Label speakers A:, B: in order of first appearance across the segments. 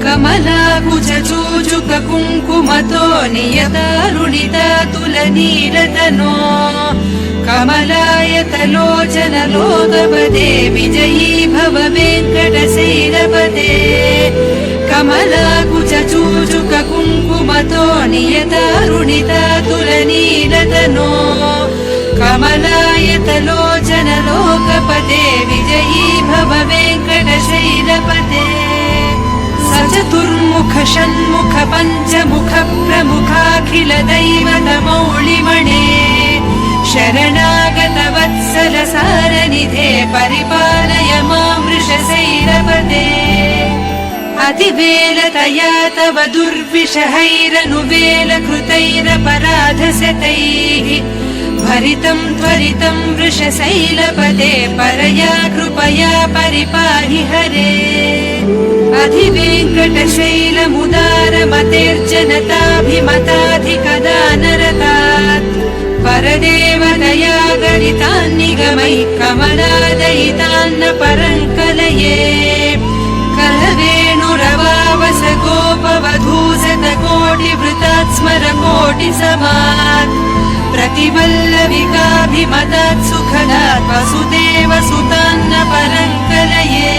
A: कमलाकुचूजुक कुङ्कुमतो नियतारुणिता तुलनीलतनो कमलायतलोचन लोकपदे विजयी भव वेङ्कटशैलपदे कमलाकुचूजुक कुङ्कुमतो नियतारुणिता तुलनीलतनो कमलायतलोचन लोकपदे विजयी भव वेङ्कटशैलपदे सचतुर्मुख षण्मुख पञ्चमुख प्रमुखाखिल दैवतमौलिमणे शरणागत वत्सल सारनिधे परिपालय मां वृषशैलपदे अतिवेलतया तव दुर्विषहैरनुवेलकृतैरपराधशतैः भरितं त्वरितं वृषशैलपदे परया कृपया परिपाहि हरे अधिवेङ्कटशैलमुदारमतेर्जनताभिमताधिकदानरतात् परदेवतया गरितान्निगमैः कमलादयितान्न परङ्कलये कलवेणुरवावस गोपवधूसतकोटिवृतात् स्मरकोटिसमात् प्रतिवल्लविकाभिमतात् सुखदात् वसुदेव सुतान्न परङ्कलये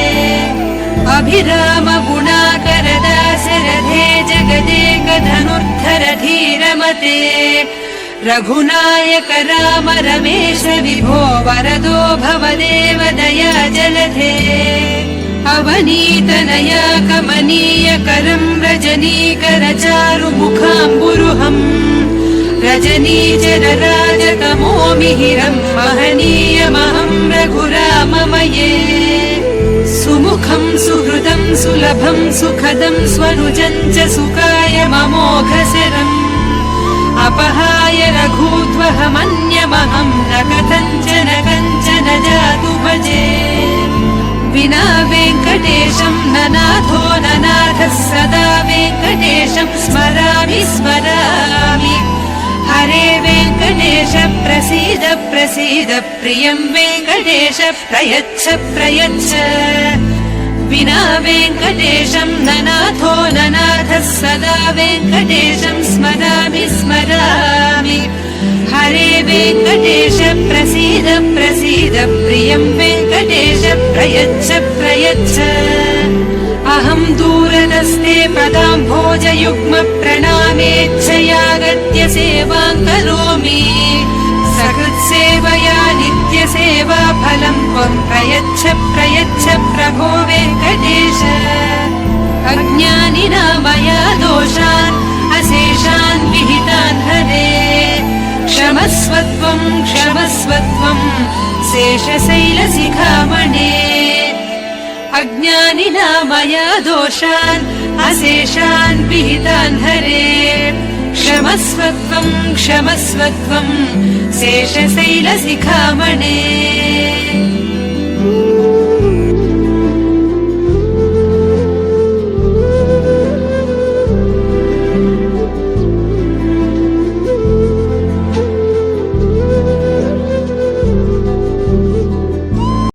A: अभिराम गुणाकरदासरथे जगदेक धनुर्धर धीरमते रघुनायक राम रमेश विभो वरदो भवदेव दया जलधे अवनीतनया कमनीय करं रजनीकर चारुमुखाम्बुरुहम् रजनीचर राजतमो मिहिरं महनीयमहं रघुराममये सुमुखं सुहृदं सुलभं सुखदं स्वनुजं च सुखाय ममोघशरम् अपहाय रघूत्वहमन्यमहं न कथञ्चन जातु भजे विना वेङ्कटेशं न नाथो न नाथः सदा वेङ्कटेशं स्मरामि स्मरामि हरे वेङ्कटेश प्रसीद प्रसीद प्रियं वेङ्कटेश प्रयच्छ प्रयच्छ विना वेङ्कटेशं न नाथो न नाथः सदा वेङ्कटेशं स्मरामि स्मरामि हरे वेङ्कटेश प्रसीद प्रसीद प्रियं वेङ्कटेश प्रयच्छ प्रयच्छ अहं दूरदस्ते पदाम्भोजयुग्म प्रणामेच्छयागत्य सेवां करोमि सकृत्सेवया नित्यसेवा फलं त्वं प्रयच्छ प्रयच्छ प्रभो वेङ्कटेश अज्ञानिना मया दोषान् अशेषान् विहितान् हरे क्षमस्व त्वं शेषशैलशिखामणे अज्ञानिना मया दोषान् अशेषान् विहितान् हरे क्षमस्व त्वं शेषशैलशिखामणे।